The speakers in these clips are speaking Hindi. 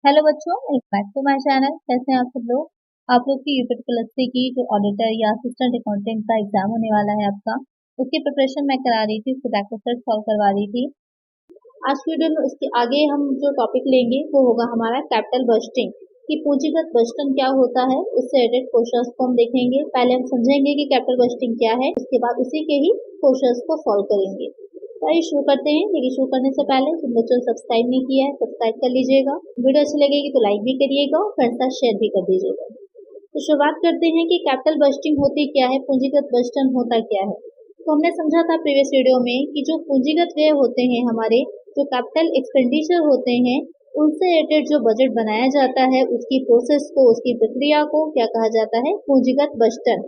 हेलो बच्चों, welcome back to my channel. कैसे हैं आप सब लोग। आप लोग की यूपी ट्रिपल की जो ऑडिटर या असिस्टेंट अकाउंटेंट का एग्जाम होने वाला है आपका, उसकी प्रिपरेशन मैं करा रही थी, उसको प्रैक्टिस सेट सॉल्व करवा रही थी। आज की वीडियो में उसके आगे हम जो टॉपिक लेंगे वो होगा हमारा कैपिटल बजटिंग, कि पूंजीगत बजटन क्या होता है, उससे रिलेटेड क्वेश्चंस को हम देखेंगे। पहले हम समझेंगे कि कैपिटल बजटिंग क्या है, उसके बाद उसी के ही क्वेश्चंस को सॉल्व करेंगे। तो आइए शुरू करते हैं। लेकिन शुरू करने से पहले जिन बच्चों ने सब्सक्राइब नहीं किया है सब्सक्राइब कर लीजिएगा। वीडियो अच्छी लगेगी तो लाइक भी करिएगा और फ्रेंड्स के साथ शेयर भी कर दीजिएगा। तो शुरुआत करते हैं कि कैपिटल बजटिंग होती क्या है, पूंजीगत बजटन होता क्या है। तो हमने समझा था प्रीवियस वीडियो में कि जो पूंजीगत व्यय होते हैं हमारे, जो कैपिटल एक्सपेंडिचर होते हैं, उनसे रिलेटेड जो बजट बनाया जाता है, उसकी प्रोसेस को, उसकी प्रक्रिया को क्या कहा जाता है, पूंजीगत बजटन।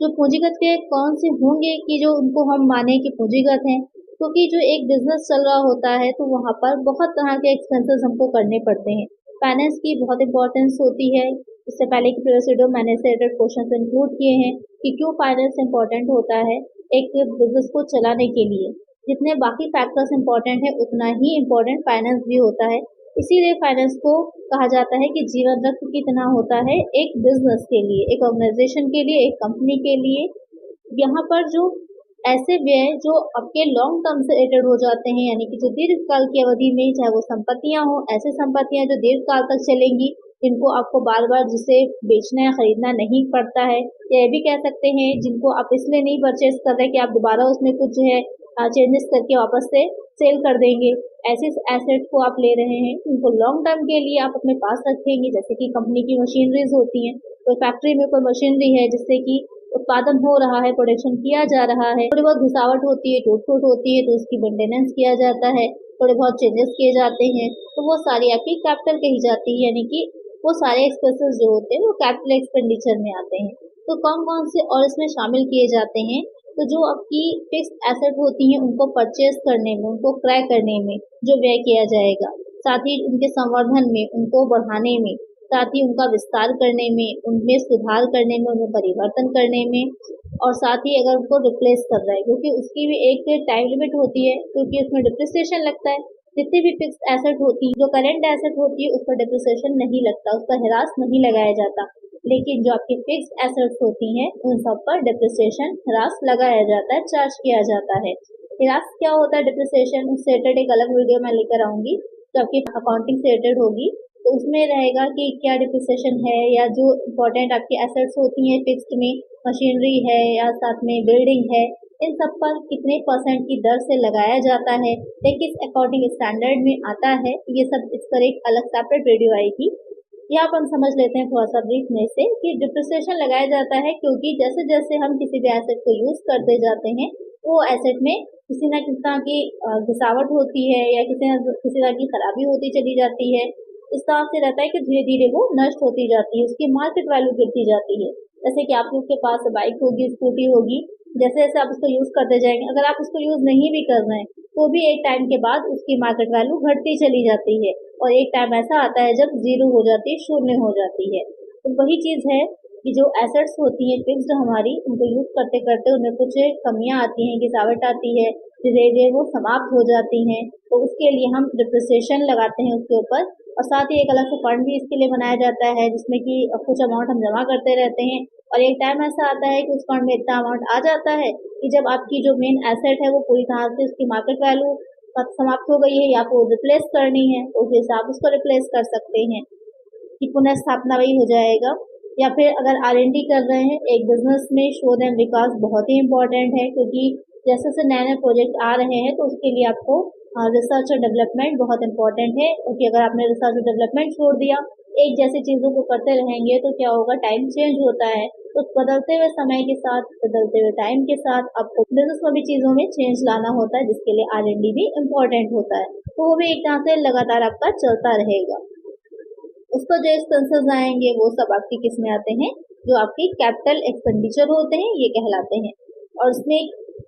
जो पूंजीगत व्यय कौन से होंगे कि जो उनको हम माने कि पूंजीगत हैं, क्योंकि जो एक बिजनेस चल रहा होता है तो वहाँ पर बहुत तरह के एक्सपेंसेस हमको करने पड़ते हैं। फाइनेंस की बहुत इंपॉर्टेंस होती है। इससे पहले की प्रीवियस वीडियो मैंने इससे रिलेटेड क्वेश्चन इंक्लूड किए हैं कि क्यों फाइनेंस इंपॉर्टेंट होता है एक बिजनेस को चलाने के लिए। जितने बाकी फैक्टर्स इंपॉर्टेंट है उतना ही इम्पोर्टेंट फाइनेंस भी होता है। इसीलिए फाइनेंस को कहा जाता है कि जीवन रक्त कितना होता है एक बिजनेस के लिए, एक ऑर्गेनाइजेशन के लिए, एक कंपनी के लिए। यहाँ पर जो ऐसे व्यय जो आपके लॉन्ग टर्म से रिलेटेड हो जाते हैं, यानी कि जो दीर्घकाल की अवधि में, चाहे वो संपत्तियां हो, ऐसी संपत्तियां जो दीर्घकाल तक चलेंगी, जिनको आपको बार बार जिसे बेचना या खरीदना नहीं पड़ता है, या ये भी कह सकते हैं जिनको आप इसलिए नहीं परचेज कर रहे कि आप दोबारा उसमें कुछ जो है चेंजेस करके वापस से सेल कर देंगे। ऐसे एसेट को आप ले रहे हैं उनको लॉन्ग टर्म के लिए आप अपने पास रखेंगे। जैसे कि कंपनी की मशीनरीज होती हैं, कोई फैक्ट्री में कोई मशीनरी है जिससे कि उत्पादन हो रहा है, प्रोडक्शन किया जा रहा है, थोड़ी बहुत घुसावट होती है, टूट फूट होती है, तो उसकी मेंटेनेंस किया जाता है, थोड़े बहुत चेंजेस किए जाते हैं, तो वो सारी आपकी कैपिटल कही जाती है। यानी कि वो सारे एक्सपेंसेस जो होते हैं वो कैपिटल एक्सपेंडिचर में आते हैं। तो कौन कौन से और इसमें शामिल किए जाते हैं, तो जो आपकी फिक्स एसेट होती हैं उनको परचेज करने में, उनको क्रय करने में जो व्यय किया जाएगा, साथ ही उनके संवर्धन में, उनको बढ़ाने में, साथ ही उनका विस्तार करने में, उनमें सुधार करने में, उनमें परिवर्तन करने में, और साथ ही अगर उनको रिप्लेस कर रहा है, क्योंकि उसकी भी एक टाइम लिमिट होती है, क्योंकि उसमें डिप्रिसिएशन लगता है। जितनी भी फिक्स एसेट होती है, जो करेंट एसेट होती है, उस पर डिप्रिसिएशन नहीं लगता, उस पर ह्रास नहीं लगाया जाता। लेकिन जो आपकी फिक्स एसेट्स होती हैं उन सब पर डिप्रिसिएशन ह्रास लगाया जाता है, चार्ज किया जाता है। ह्रास क्या होता है, डिप्रिसिएशन, उससे रिलेटेड एक अलग वीडियो मैं लेकर आऊंगी जो आपकी अकाउंटिंग से रिलेटेड होगी। तो उसमें रहेगा कि क्या डिप्रिसिएशन है, या जो इम्पोर्टेंट आपकी एसेट्स होती हैं फिक्स्ड में, मशीनरी है या साथ में बिल्डिंग है, इन सब पर कितने परसेंट की दर से लगाया जाता है, या किस अकाउंटिंग स्टैंडर्ड में आता है, ये सब इस पर एक अलग सेपरेट वीडियो आएगी। यहाँ पर हम समझ लेते हैं थोड़ा सा ब्रीफ में से कि डिप्रिसिएशन लगाया जाता है क्योंकि जैसे जैसे हम किसी भी एसेट को यूज करते जाते हैं, वो एसेट में किसी न किसी तरह की घिसावट होती है या किसी न किसी तरह की खराबी होती चली जाती है। इस तरह से रहता है कि धीरे धीरे वो नष्ट होती जाती है, उसकी मार्केट वैल्यू गिरती जाती है। जैसे कि आप लोग के पास बाइक होगी, स्कूटी होगी, जैसे जैसे आप उसको यूज करते जाएंगे, अगर आप उसको यूज नहीं भी कर रहे हैं तो भी एक टाइम के बाद उसकी मार्केट वैल्यू घटती चली जाती है, और एक टाइम ऐसा आता है जब जीरो हो जाती है, शून्य हो जाती है। तो वही चीज है कि जो एसेट्स होती हैं फिक्स्ड हमारी, उनको यूज करते करते उनमें कुछ कमियां आती हैं, गिरावट आती है, धीरे धीरे वो समाप्त हो जाती हैं, तो उसके लिए हम डिप्रिसिएशन लगाते हैं उसके ऊपर। और साथ ही एक अलग से फंड भी इसके लिए बनाया जाता है जिसमें कि कुछ अमाउंट हम जमा करते रहते हैं, और एक टाइम ऐसा आता है कि उस फंड में इतना अमाउंट आ जाता है कि जब आपकी जो मेन एसेट है वो पूरी तरह से उसकी मार्केट वैल्यू समाप्त हो गई है या आपको रिप्लेस करनी है, तो फिर से आप उसको रिप्लेस कर सकते हैं कि पुनः स्थापना वही हो जाएगा। या फिर अगर R&D कर रहे हैं एक बिजनेस में, शोध एवं विकास बहुत ही इम्पोर्टेंट है, क्योंकि जैसे जैसे नए नए प्रोजेक्ट आ रहे हैं तो उसके लिए आपको रिसर्च और डेवलपमेंट बहुत इंपॉर्टेंट है। क्योंकि अगर आपने रिसर्च और डेवलपमेंट छोड़ दिया, एक जैसी चीजों को करते रहेंगे, तो क्या होगा, टाइम चेंज होता है, तो बदलते हुए समय के साथ, बदलते हुए टाइम के साथ आपको बिजनेस में भी चीजों में चेंज लाना होता है, जिसके लिए R&D भी इम्पोर्टेंट होता है। तो वो भी एक तरह से लगातार आपका चलता रहेगा। उसको जो एक्सपेंसेस आएंगे वो सब आपकी किस में आते हैं, जो आपकी कैपिटल एक्सपेंडिचर होते हैं, ये कहलाते हैं। और उसमें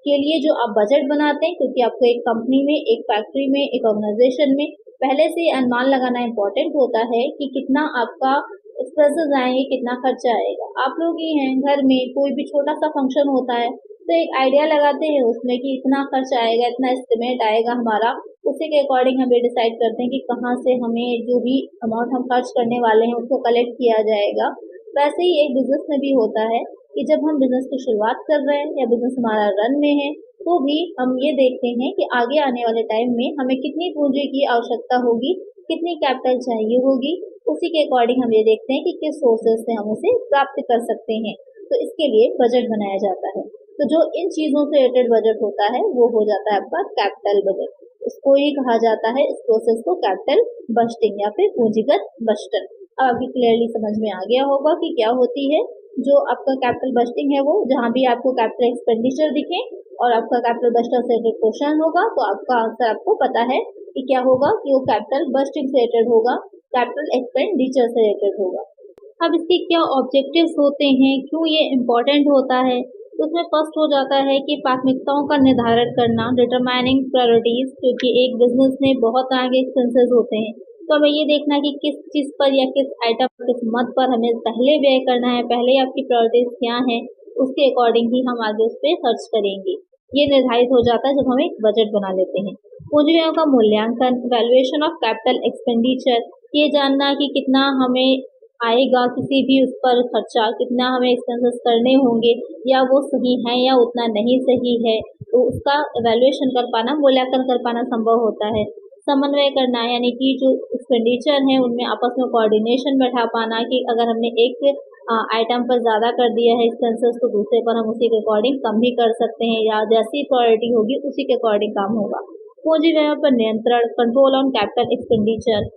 के लिए जो आप बजट बनाते हैं, क्योंकि आपको एक कंपनी में, एक फैक्ट्री में, एक ऑर्गेनाइजेशन में पहले से अनुमान लगाना इम्पोर्टेंट होता है कि कितना आपका एक्सपेंसेस आएंगे, कितना खर्चा आएगा। आप लोग ही हैं, घर में कोई भी छोटा सा फंक्शन होता है तो एक आइडिया लगाते हैं उसमें कि इतना खर्च आएगा, इतना एस्टिमेट आएगा हमारा उसी के अकॉर्डिंग हम ये डिसाइड करते हैं कि कहाँ से हमें जो भी अमाउंट हम खर्च करने वाले हैं उसको कलेक्ट किया जाएगा। वैसे ही एक बिजनेस में भी होता है कि जब हम बिजनेस की शुरुआत कर रहे हैं या बिजनेस हमारा रन में है, तो भी हम ये देखते हैं कि आगे आने वाले टाइम में हमें कितनी पूंजी की आवश्यकता होगी, कितनी कैपिटल चाहिए होगी। उसी के अकॉर्डिंग हम ये देखते हैं कि किस सोर्सेज से हम उसे प्राप्त कर सकते हैं। तो इसके लिए बजट बनाया जाता है। तो जो इन चीजों से रिलेटेड बजट होता है वो हो जाता है आपका कैपिटल बजट। इसको ही कहा जाता है, इस प्रोसेस को कैपिटल बजटिंग या फिर पूंजीगत बजट। अब आपकी क्लियरली समझ में आ गया होगा कि क्या होती है जो आपका कैपिटल बजटिंग है। वो जहाँ भी आपको कैपिटल एक्सपेंडिचर दिखे और आपका कैपिटल बजट से रिलेटेड क्वेश्चन होगा तो आपका आंसर आपको पता है कि क्या होगा, कि वो कैपिटल बजटिंग से रिलेटेड होगा, कैपिटल एक्सपेंडिचर से रिलेटेड होगा। अब इसके क्या ऑब्जेक्टिव्स होते हैं, क्यों ये इम्पोर्टेंट होता है, तो उसमें फर्स्ट हो जाता है कि प्राथमिकताओं का निर्धारण करना, डिटरमाइनिंग प्रायोरिटीज, क्योंकि एक बिजनेस में बहुत तरह के एक्सपेंसेस होते हैं। तो हमें ये देखना है कि किस चीज पर या किस आइटम पर, किस मद पर हमें पहले व्यय करना है, पहले आपकी प्रायोरिटीज क्या हैं, उसके अकॉर्डिंग ही हम आगे उस पर खर्च करेंगे। ये निर्धारित हो जाता है जब हम एक बजट बना लेते हैं। पूंजी व्ययों का मूल्यांकन, वैल्यूएशन ऑफ कैपिटल एक्सपेंडिचर, ये जानना कि कितना हमें आएगा किसी भी उस पर खर्चा, कितना हमें एक्सपेंसेस करने होंगे, या वो सही है या उतना नहीं सही है, तो उसका वैल्यूएशन कर पाना, मूल्यांकन कर पाना संभव होता है। समन्वय करना, यानी कि जो एक्सपेंडिचर है उनमें आपस में कोऑर्डिनेशन बैठा पाना, कि अगर हमने एक आइटम पर ज़्यादा कर दिया है एक्सपेंसेस तो दूसरे पर हम उसी के अकॉर्डिंग कम भी कर सकते हैं, या जैसी प्रायोरिटी होगी उसी के अकॉर्डिंग काम होगा। पूंजी व्ययों पर नियंत्रण, कंट्रोल ऑन कैपिटल एक्सपेंडिचर,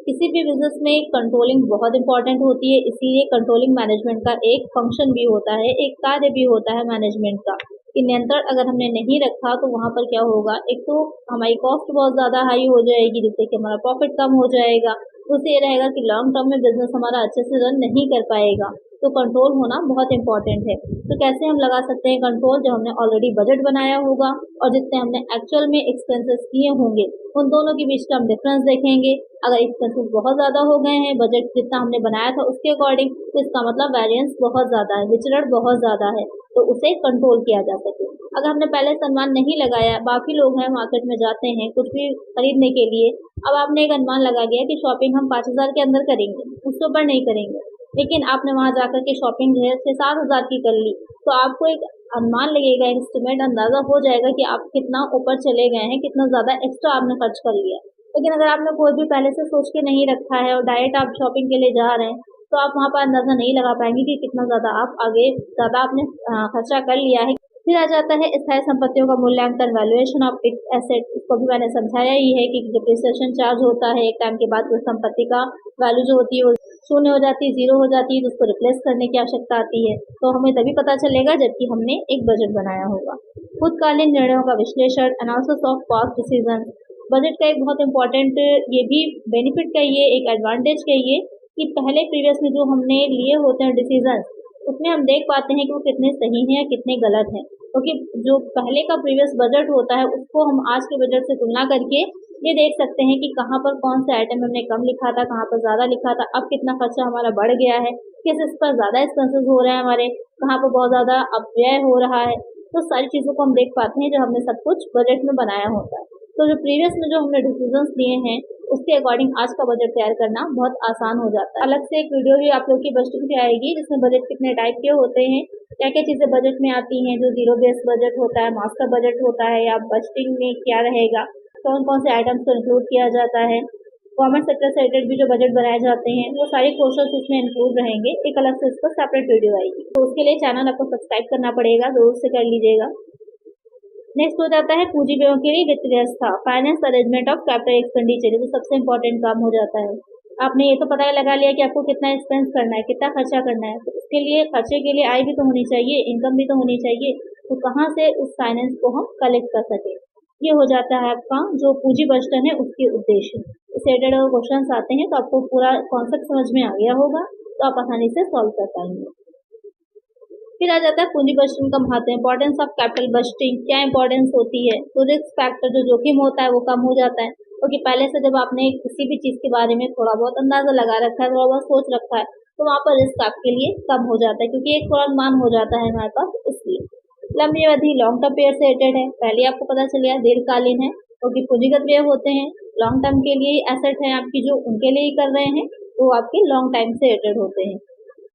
किसी भी बिजनेस में कंट्रोलिंग बहुत इंपॉर्टेंट होती है, इसीलिए कंट्रोलिंग मैनेजमेंट का एक फंक्शन भी होता है, एक कार्य भी होता है मैनेजमेंट का, कि नियंत्रण अगर हमने नहीं रखा तो वहाँ पर क्या होगा, एक तो हमारी कॉस्ट बहुत ज़्यादा हाई हो जाएगी जिससे कि हमारा प्रॉफिट कम हो जाएगा। उससे ये रहेगा कि लॉन्ग टर्म में बिजनेस हमारा अच्छे से रन नहीं कर पाएगा। तो कंट्रोल होना बहुत इंपॉर्टेंट है। तो कैसे हम लगा सकते हैं कंट्रोल, जब हमने ऑलरेडी बजट बनाया होगा और जितने हमने एक्चुअल में एक्सपेंसेस किए होंगे उन दोनों के बीच का हम डिफरेंस देखेंगे। अगर एक्सपेंसेस बहुत ज़्यादा हो गए हैं बजट जितना हमने बनाया था उसके अकॉर्डिंग, तो इसका मतलब वेरिएंस बहुत ज़्यादा है, विचरण बहुत ज़्यादा है, तो उसे कंट्रोल किया जा सके। अगर हमने पहले से अनुमान नहीं लगाया, बाकी लोग हैं मार्केट में जाते हैं कुछ भी खरीदने के लिए, अब आपने एक अनुमान लगा दिया कि शॉपिंग हम 5,000 के अंदर करेंगे, उसके ऊपर नहीं करेंगे, लेकिन आपने वहाँ जाकर के शॉपिंग जो है 6-7 हज़ार की कर ली, तो आपको एक अनुमान लगेगा, एस्टिमेट अंदाजा हो जाएगा कि आप कितना ऊपर चले गए हैं, कितना ज़्यादा एक्स्ट्रा आपने खर्च कर लिया। लेकिन अगर आपने कोई भी पहले से सोच के नहीं रखा है और डायरेक्ट आप शॉपिंग के लिए जा रहे हैं, तो आप वहाँ पर अंदाजा नहीं लगा पाएंगे कि कितना ज़्यादा आप आगे ज़्यादा आपने खर्चा कर लिया है। फिर आ जाता है स्थायी संपत्तियों का मूल्यांकन, वैल्यूएशन ऑफ फिक्स्ड एसेट। इसको भी मैंने समझाया ही है कि डिप्रिसिएशन चार्ज होता है एक टाइम के बाद, उस संपत्ति का वैल्यू जो होती है वो शून्य हो जाती है, जीरो हो जाती है, तो उसको रिप्लेस करने की आवश्यकता आती है। तो हमें तभी पता चलेगा जबकि हमने एक बजट बनाया होगा। खुदकालीन निर्णयों का विश्लेषण, analysis of past decision. Budget का एक बहुत इंपॉर्टेंट ये भी बेनिफिट कहिए, एक एडवांटेज कहिए, कि पहले प्रीवियस में जो हमने लिए होते हैं डिसीजन, उसमें हम देख पाते हैं कि वो कितने सही हैं या कितने गलत हैं, क्योंकि जो पहले का प्रीवियस बजट होता है उसको हम आज के बजट से तुलना करके ये देख सकते हैं कि कहाँ पर कौन से आइटम हमने कम लिखा था, कहाँ पर ज़्यादा लिखा था, अब कितना खर्चा हमारा बढ़ गया है, किस इस पर ज़्यादा एक्सपेंसेस हो रहे हैं हमारे, कहाँ पर बहुत ज़्यादा अपव्यय हो रहा है। तो सारी चीज़ों को हम देख पाते हैं जब हमने सब कुछ बजट में बनाया होता है। तो जो प्रीवियस में जो हमने डिसीजंस लिए हैं उसके अकॉर्डिंग आज का बजट तैयार करना बहुत आसान हो जाता है। अलग से एक वीडियो भी आप लोग की बजटिंग की आएगी जिसमें बजट कितने टाइप के होते हैं, क्या क्या चीज़ें बजट में आती हैं, जो जीरो बेस्ड बजट होता है, मास्टर बजट होता है, या बजटिंग में क्या रहेगा, कौन कौन से आइटम्स को इंक्लूड किया जाता है, गवर्नमेंट सेक्टर से रिलेटेड भी जो बजट बनाए जाते हैं वो सारे क्वेश्चन उसमें इंक्लूड रहेंगे। एक अलग से इसको सेपरेट वीडियो आएगी, तो उसके लिए चैनल आपको सब्सक्राइब करना पड़ेगा, जरूर से कर लीजिएगा। नेक्स्ट हो जाता है पूंजी व्ययों के लिए वित्त व्यवस्था, finance arrangement of capital expenditure. ये सबसे इंपॉर्टेंट काम हो जाता है। आपने ये तो पता लगा लिया कि आपको कितना एक्सपेंस करना है, कितना खर्चा करना है, तो उसके लिए खर्चे के लिए आय भी तो होनी चाहिए, इनकम भी तो होनी चाहिए, तो कहाँ से उस फाइनेंस को हम कलेक्ट कर सके, ये हो जाता है आपका जो पूंजी बजट है उसके उद्देश्य। इससे रिलेटेड क्वेश्चन आते हैं तो आपको पूरा कॉन्सेप्ट समझ में आ गया होगा, तो आप आसानी से सॉल्व कर पाएंगे। फिर आ जाता है पूंजी बजटिंग का महत्व, इंपॉर्टेंस ऑफ कैपिटल बजटिंग, क्या इंपॉर्टेंस होती है, तो रिस्क फैक्टर जो जोखिम होता है वो कम हो जाता है, क्योंकि पहले से जब आपने किसी भी चीज़ के बारे में थोड़ा बहुत अंदाजा लगा रखा है, थोड़ा बहुत सोच रखा है, तो वहाँ पर रिस्क आपके लिए कम हो जाता है, क्योंकि एक थोड़ा अनुमान हो जाता है हमारे पास। इसलिए लंबी अवधि लॉन्ग टर्म पीरियड से रिलेटेड है, पहले आपको पता चल गया दीर्घकालीन है, क्योंकि पूंजीगत व्यय होते हैं, लॉन्ग टर्म के लिए एसेट है आपकी जो उनके लिए ही कर रहे हैं, तो आपके लॉन्ग टाइम से रिलेटेड होते हैं।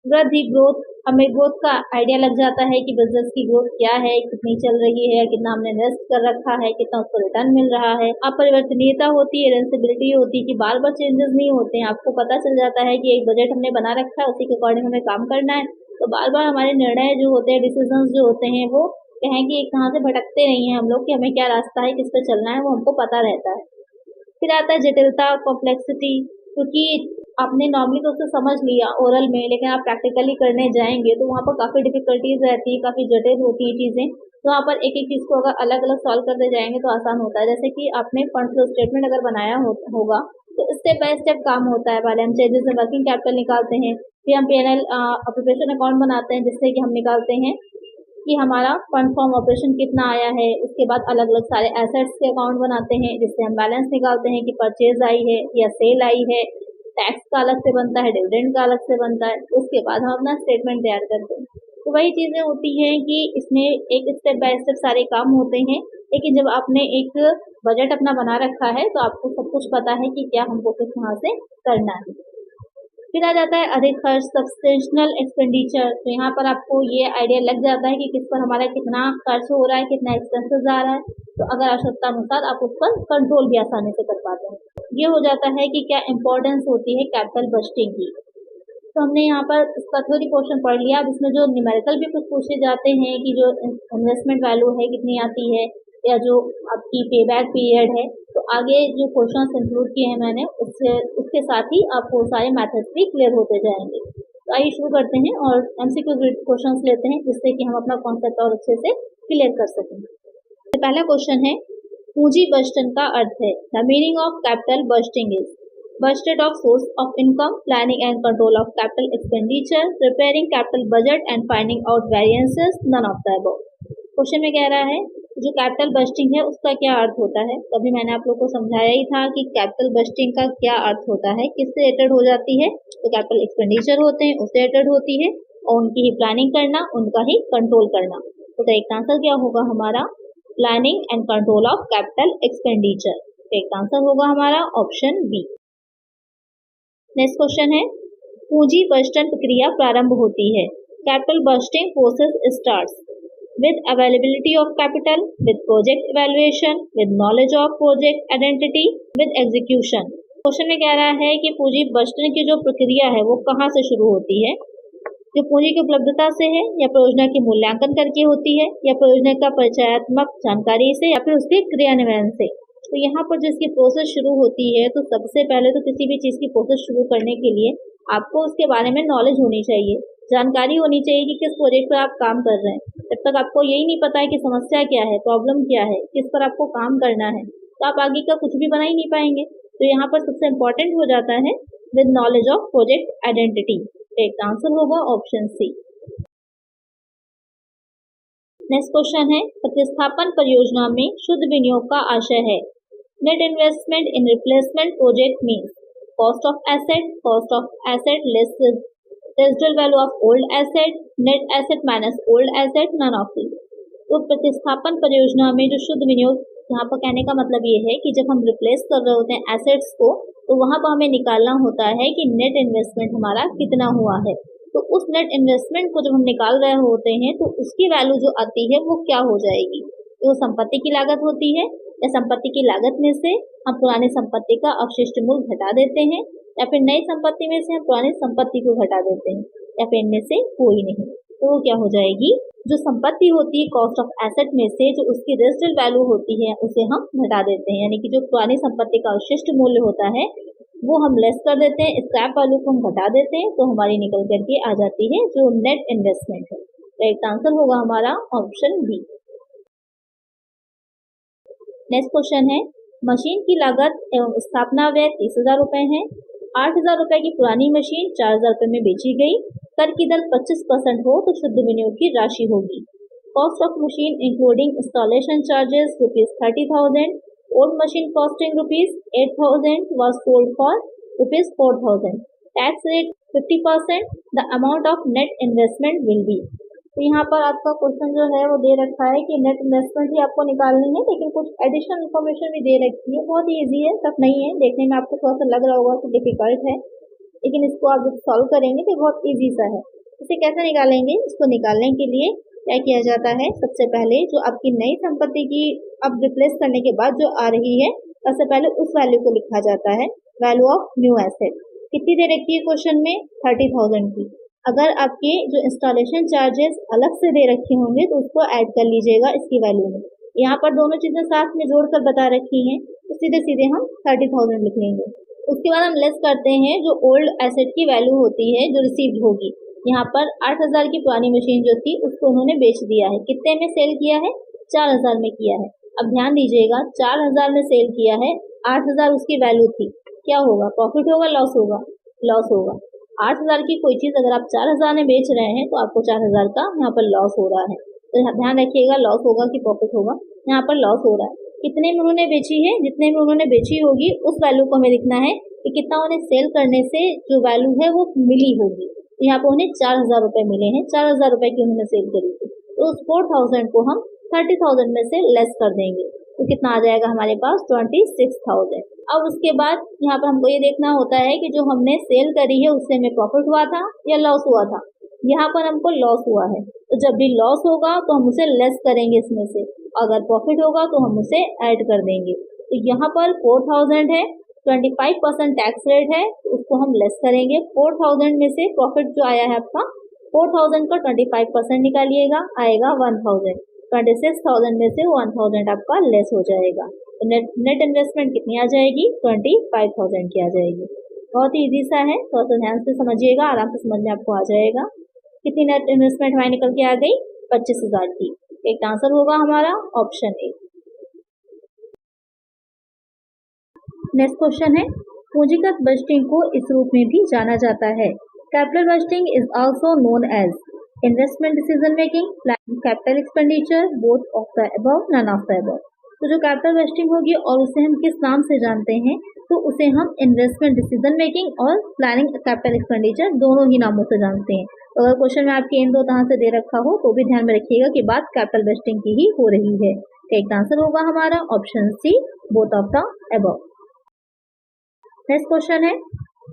वृद्धि ग्रोथ, हमें ग्रोथ का आइडिया लग जाता है कि बिजनेस की ग्रोथ क्या है, कितनी चल रही है, कितना हमने इन्वेस्ट कर रखा है, कितना उसको रिटर्न मिल रहा है। अपरिवर्तनीयता होती है, रेंसिबिलिटी होती है कि बार बार चेंजेस नहीं होते हैं, आपको पता चल जाता है कि एक बजट हमने बना रखा है, उसी के अकॉर्डिंग हमें काम करना है, तो बार बार हमारे निर्णय जो होते हैं, डिसीजंस जो होते हैं, वो कहें कि एक कहाँ से भटकते नहीं हैं हम लोग कि हमें क्या रास्ता है, किस पे चलना है, वो हमको पता रहता है। फिर आता है जटिलता, कॉम्प्लेक्सिटी, क्योंकि आपने नॉर्मली तो उसे समझ लिया ओरल में, लेकिन आप प्रैक्टिकली करने जाएंगे तो वहाँ पर काफ़ी डिफिकल्टीज रहती है, काफ़ी जटिल होती है चीज़ें, तो वहाँ पर एक एक चीज़ को अगर अलग अलग सॉल्व करते जाएंगे तो आसान होता है। जैसे कि आपने फंड फ्लो स्टेटमेंट अगर बनाया होगा तो स्टेप बाय स्टेप काम होता है। पहले हम चेंजेस इन वर्किंग कैपिटल निकालते हैं, फिर हम P&L प्रिपरेशन अकाउंट बनाते हैं जिससे कि हम निकालते हैं कि हमारा फंड फ्रॉम ऑपरेशन कितना आया है। उसके बाद अलग अलग सारे एसेट्स के अकाउंट बनाते हैं जिससे हम बैलेंस निकालते हैं कि परचेज आई है या सेल आई है। टैक्स का अलग से बनता है, डिविडेंड का अलग से बनता है। उसके बाद हम अपना स्टेटमेंट तैयार करते हैं। तो वही चीज़ें होती हैं कि इसमें एक स्टेप बाय स्टेप सारे काम होते हैं, लेकिन जब आपने एक बजट अपना बना रखा है तो आपको सब कुछ पता है कि क्या हमको किस तरह से करना है। फिर आ जाता है अधिक खर्च, सब्सटेंशनल एक्सपेंडिचर। तो यहाँ पर आपको ये आइडिया लग जाता है कि किस पर हमारा कितना खर्च हो रहा है, कितना एक्सपेंसेस आ रहा है, तो अगर आवश्यकता अनुसार आप उस पर कंट्रोल भी आसानी से कर पाते हैं। ये हो जाता है कि क्या इंपॉर्टेंस होती है कैपिटल बजटिंग की। तो हमने यहाँ पर इसका थ्योरी पोर्शन पढ़ लिया। अब इसमें जो न्यूमेरिकल भी कुछ पूछे जाते हैं कि जो इन्वेस्टमेंट वैल्यू है कितनी आती है, या जो आपकी पेबैक पीरियड है, तो आगे जो क्वेश्चन इंक्लूड किए हैं मैंने उसके साथ ही आपको सारे मेथड्स भी क्लियर होते जाएंगे। तो आइए शुरू करते हैं और MCQ क्वेश्चंस लेते हैं जिससे कि हम अपना कॉन्सेप्ट और अच्छे से क्लियर कर सकें। तो पहला क्वेश्चन है, पूंजी बजटन का अर्थ है। The meaning of capital budgeting is budget of source of income, planning and control of capital expenditure, preparing capital budget and finding out variances, none of the above। Question में कह रहा है जो कैपिटल बजटिंग है उसका क्या अर्थ होता है। तो अभी मैंने आप लोग को समझाया ही था कि कैपिटल बजटिंग का क्या अर्थ होता है, किससे रिलेटेड हो जाती है। तो कैपिटल एक्सपेंडिचर होते हैं उससे रिलेटेड होती है, और उनकी ही प्लानिंग करना, उनका ही कंट्रोल करना। तो एक आंसर क्या होगा हमारा, planning and control of capital expenditure. एक आंसर होगा हमारा ऑप्शन बी। नेक्स्ट क्वेश्चन है, पूंजी बजटन प्रक्रिया प्रारंभ होती है। Capital budgeting process starts with availability of capital, with project evaluation, with knowledge of project identity, with execution। Question में कह रहा है कि पूंजी बजटन की जो प्रक्रिया है वो कहाँ से शुरू होती है। जो पूंजी की उपलब्धता से है, या परियोजना की मूल्यांकन करके होती है, या परियोजना का परिचयात्मक जानकारी से, या फिर उसके क्रियान्वयन से। तो यहाँ पर जिसकी प्रोसेस शुरू होती है, तो सबसे पहले तो किसी भी चीज़ की प्रोसेस शुरू करने के लिए आपको उसके बारे में नॉलेज होनी चाहिए, जानकारी होनी चाहिए कि किस प्रोजेक्ट पर आप काम कर रहे हैं। जब तक आपको यही नहीं पता है कि समस्या क्या है, प्रॉब्लम क्या है, किस पर आपको काम करना है, तो आप आगे का कुछ भी बना ही नहीं पाएंगे। तो यहाँ पर सबसे इम्पोर्टेंट हो जाता है with knowledge of project identity. एक आंसर होगा ऑप्शन सी। नेक्स्ट क्वेश्चन है, प्रतिस्थापन परियोजना में शुद्ध विनियोग का आशय है। Net investment in replacement project means cost of asset less residual value of old asset, net asset minus old asset, none of these. तो प्रतिस्थापन परियोजना में जो शुद्ध विनियोग, यहाँ पर कहने का मतलब ये है कि जब हम रिप्लेस कर रहे होते हैं एसेट्स को, तो वहाँ पर हमें निकालना होता है कि नेट इन्वेस्टमेंट हमारा कितना हुआ है। तो उस नेट इन्वेस्टमेंट को जब हम निकाल रहे होते हैं तो उसकी वैल्यू जो आती है वो क्या हो जाएगी। तो संपत्ति की लागत होती है, या संपत्ति की लागत में से हम पुरानी संपत्ति का अवशिष्ट मूल्य घटा देते हैं, या फिर नई संपत्ति में से हम पुरानी संपत्ति को घटा देते हैं, या फिर इनमें से कोई नहीं। तो वो क्या हो जाएगी, जो संपत्ति होती है कॉस्ट ऑफ एसेट में से जो उसकी रेजिडुअल वैल्यू होती है उसे हम घटा देते हैं, यानी कि जो पुरानी संपत्ति का अवशिष्ट मूल्य होता है वो हम लेस कर देते हैं, स्क्रैप वैल्यू को हम घटा देते हैं, तो हमारी निकल करके आ जाती है जो नेट इन्वेस्टमेंट है। तो एक आंसर होगा हमारा ऑप्शन बी। नेक्स्ट क्वेश्चन है, मशीन की लागत एवं स्थापना व्यय 30,000 रुपए है। 8,000 रुपए की पुरानी मशीन 4,000 रुपए में बेची गई। कर की दर 25% हो तो शुद्ध विनियोग की राशि होगी। Cost of machine including installation charges ₹30,000। Old machine costing ₹8,000 was sold for ₹4,000. Tax rate 50%. The amount of net investment will be। तो यहाँ पर आपका क्वेश्चन जो है वो दे रखा है कि नेट इन्वेस्टमेंट ही आपको निकालनी है, लेकिन कुछ एडिशनल इन्फॉर्मेशन भी दे रखी है। बहुत ही ईजी है, टफ नहीं है। देखने में आपको थोड़ा सा लग रहा होगा कि डिफिकल्ट है, लेकिन इसको आप जब सॉल्व करेंगे तो बहुत ईजी सा है। इसे कैसे निकालेंगे? इसको निकालने के लिए क्या किया जाता है, सबसे पहले जो आपकी नई संपत्ति की अब रिप्लेस करने के बाद जो आ रही है, सबसे पहले उस वैल्यू को लिखा जाता है, वैल्यू ऑफ न्यू एसेट। कितनी दे रखी है क्वेश्चन में? 30,000 की। अगर आपके जो इंस्टॉलेशन चार्जेस अलग से दे रखे होंगे तो उसको ऐड कर लीजिएगा इसकी वैल्यू में। यहाँ पर दोनों चीजें साथ में जोड़कर बता रखी हैं, तो सीधे सीधे हम 30,000 लिख लेंगे। उसके बाद हम लेस करते हैं जो ओल्ड एसेट की वैल्यू होती है जो रिसीव्ड होगी। यहाँ पर 8,000 की पुरानी मशीन जो थी उसको उन्होंने बेच दिया है। कितने में सेल किया है? 4,000 में किया है। अब ध्यान दीजिएगा, 4,000 में सेल किया है, 8,000 उसकी वैल्यू थी। क्या होगा? प्रॉफिट होगा, लॉस होगा? लॉस होगा। 8,000 की कोई चीज अगर आप 4,000 में बेच रहे हैं तो आपको 4,000 का यहाँ पर लॉस हो रहा है। तो ध्यान रखिएगा, लॉस होगा कि प्रॉफिट होगा। यहाँ पर लॉस हो रहा है। कितने में उन्होंने बेची है? जितने में उन्होंने बेची होगी उस वैल्यू को हमें लिखना है कि कितना उन्हें सेल करने से जो वैल्यू है वो मिली होगी। तो यहाँ पर उन्हें 4,000 रुपए मिले हैं, 4,000 रुपए की उन्होंने सेल करी थी। तो उस 4,000 को हम 30,000 में से लेस कर देंगे, तो कितना आ जाएगा हमारे पास? 26,000। अब उसके बाद यहाँ पर हमको ये देखना होता है कि जो हमने सेल करी है उससे हमें प्रॉफिट हुआ था या लॉस हुआ था। यहाँ पर हमको लॉस हुआ है, तो जब भी लॉस होगा तो हम उसे लेस करेंगे इसमें से, अगर प्रॉफिट होगा तो हम उसे ऐड कर देंगे। तो यहाँ पर 4,000 है, 25% टैक्स रेट है, तो उसको हम लेस करेंगे। 4,000 में से प्रॉफिट जो आया है आपका, 4,000 का 25% निकालिएगा, आएगा 1,000। 26,000 में से 1,000 आपका लेस हो जाएगा, तो नेट इन्वेस्टमेंट कितनी आ जाएगी? 25,000 की आ जाएगी। बहुत ही ईजी सा है, थोड़ा सा ध्यान से समझिएगा, आराम से समझ में आपको आ जाएगा। कितनी नेट इन्वेस्टमेंट हमारी निकल के आ गई? 25,000 की। एक आंसर होगा हमारा ऑप्शन ए। नेक्स्ट क्वेश्चन है, पूंजीगत बजटिंग को इस रूप में भी जाना जाता है। Capital budgeting is also known as investment decision making, planning capital expenditure, both of the above, none of the above. तो जो कैपिटल बजटिंग होगी और उसे हम किस नाम से जानते हैं, तो उसे हम इन्वेस्टमेंट डिसीजन मेकिंग और प्लानिंग कैपिटल एक्सपेंडिचर दोनों ही नामों से जानते हैं। तो अगर क्वेश्चन में आपके इन दो तरह से दे रखा हो तो भी ध्यान में रखिएगा कि बात कैपिटल बजटिंग की ही हो रही है। एक आंसर होगा हमारा option C, both of the above. Next question है,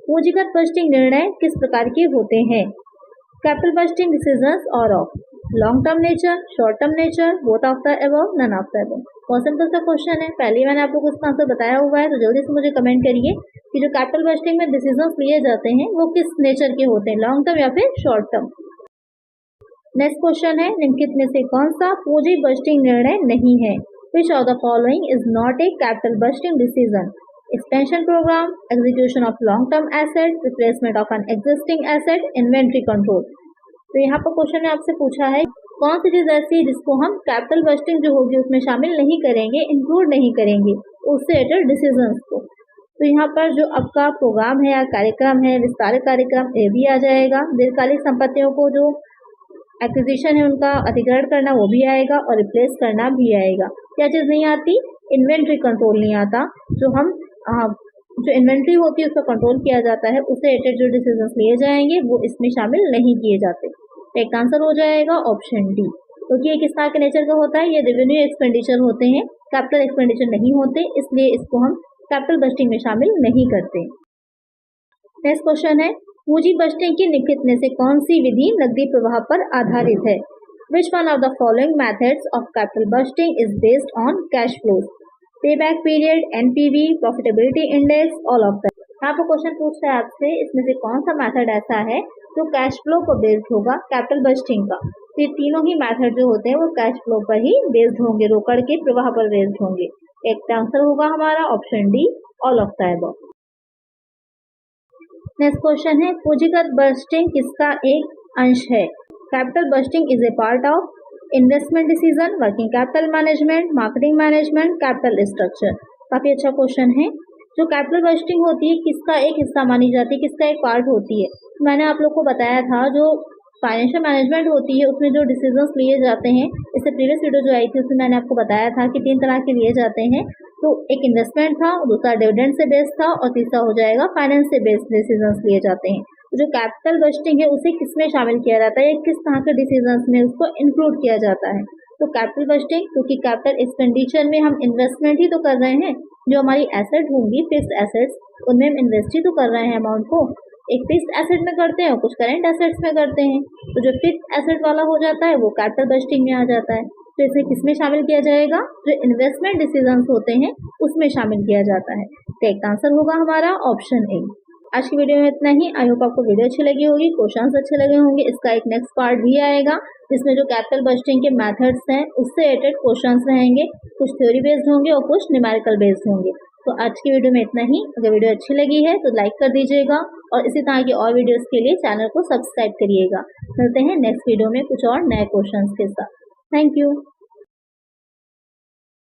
पूंजीगत बजटिंग निर्णय किस प्रकार के होते हैं? Capital budgeting decisions are of long term nature, short term nature, both of the above, none of the above. बहुत सिंपल सा क्वेश्चन है, पहले मैंने आपको कुछ आंसर बताया हुआ है, तो जल्दी से मुझे कमेंट करिए कि जो कैपिटल बजटिंग में डिसीजंस लिए जाते हैं वो किस नेचर के होते हैं, लॉन्ग टर्म या फिर शॉर्ट टर्म। नेक्स्ट क्वेश्चन है, निम्नलिखित में से कौन सा पूंजी बजटिंग निर्णय नहीं है? Which of the following is not a capital budgeting decision? Expansion programme, execution of long term asset, replacement of an existing asset, inventory control. तो यहाँ पर क्वेश्चन ने आपसे पूछा है कौन सी चीज ऐसी है जिसको हम कैपिटल बजटिंग जो होगी उसमें शामिल नहीं करेंगे, इंक्लूड नहीं करेंगे उससे रिलेटेड डिसीजंस को। तो यहाँ पर जो आपका प्रोग्राम है या कार्यक्रम है, विस्तारित कार्यक्रम, ये भी आ जाएगा। दीर्घकालिक संपत्तियों को जो एक्विजिशन है उनका अधिग्रहण करना वो भी आएगा, और रिप्लेस करना भी आएगा। क्या चीज नहीं आती? इन्वेंट्री कंट्रोल नहीं आता। जो इन्वेंट्री होती है उसका कंट्रोल किया जाता है, उससे रिलेटेड जो डिसीजंस लिए जाएंगे वो इसमें शामिल नहीं किए जाते। एक आंसर हो जाएगा ऑप्शन डी, क्योंकि ये किस तरह के नेचर का होता है? ये रेवेन्यू एक्सपेंडिचर होते हैं, कैपिटल एक्सपेंडिचर नहीं होते, इसलिए इसको हम कैपिटल बजटिंग में शामिल नहीं करते। नेक्स्ट क्वेश्चन है, पूंजी बजटिंग की निम्नलिखित में से कौन सी विधि नकदी प्रवाह पर आधारित है? Which one of the following methods of capital budgeting is based on cash flows? Payback period, NPV, profitability index, all of that. यहाँ पर क्वेश्चन पूछता है आपसे इसमें से कौन सा मेथड ऐसा है जो कैश फ्लो पर बेस्ड होगा कैपिटल बजटिंग का। तो ये तीनों ही मेथड जो होते हैं वो कैश फ्लो पर ही बेस्ड होंगे, रोकड़ के प्रवाह पर बेस्ड होंगे। एक आंसर होगा हमारा option D, all of the above. Next question है, पूंजीगत बजटिंग किसका एक अंश है? Capital budgeting is a part of investment decision, working capital management, marketing management, capital structure. काफी अच्छा क्वेश्चन है। जो कैपिटल बजटिंग होती है किसका एक हिस्सा मानी जाती है, किसका एक पार्ट होती है? मैंने आप लोग को बताया था जो फाइनेंशियल मैनेजमेंट होती है उसमें जो डिसीजंस लिए जाते हैं, इससे प्रीवियस वीडियो जो आई थी उसमें मैंने आपको बताया था कि 3 तरह के लिए जाते हैं। तो एक इन्वेस्टमेंट था, दूसरा डिविडेंड से बेस्ड था, और तीसरा हो जाएगा फाइनेंस से बेस्ड डिसीजंस लिए जाते हैं। तो जो कैपिटल बस्टिंग है उसे किसमें शामिल किया जाता है या किस तरह के डिसीजंस में उसको इंक्लूड किया जाता है। तो कैपिटल बस्टिंग, क्योंकि कैपिटल एक्सपेंडिचर में हम इन्वेस्टमेंट ही तो कर रहे हैं, जो हमारी एसेट होंगी फिक्स्ड एसेट्स उनमें हम इन्वेस्ट ही तो कर रहे हैं अमाउंट को, एक फिक्स्ड एसेट में करते हैं और कुछ करेंट एसेट्स में करते हैं। तो जो फिक्स्ड एसेट वाला हो जाता है वो कैपिटल बस्टिंग में आ जाता है। तो इसे किसमें शामिल किया जाएगा, जो इन्वेस्टमेंट डिसीजंस होते हैं उसमें शामिल किया जाता है। तो एक आंसर होगा हमारा ऑप्शन ए। आज की वीडियो में इतना ही। आई होप आपको वीडियो अच्छी लगी होगी, क्वेश्चंस अच्छे लगे होंगे। इसका एक नेक्स्ट पार्ट भी आएगा जिसमें जो कैपिटल बस्टिंग के मेथड्स हैं उससे रिलेटेड क्वेश्चंस रहेंगे, कुछ थ्योरी बेस्ड होंगे और कुछ न्यूमेरिकल बेस्ड होंगे। तो आज की वीडियो में इतना ही। अगर वीडियो अच्छी लगी है तो लाइक कर दीजिएगा और इसी तरह की और वीडियोस के लिए चैनल को सब्सक्राइब करिएगा। मिलते हैं नेक्स्ट वीडियो में कुछ और नए क्वेश्चंस के साथ। Thank you.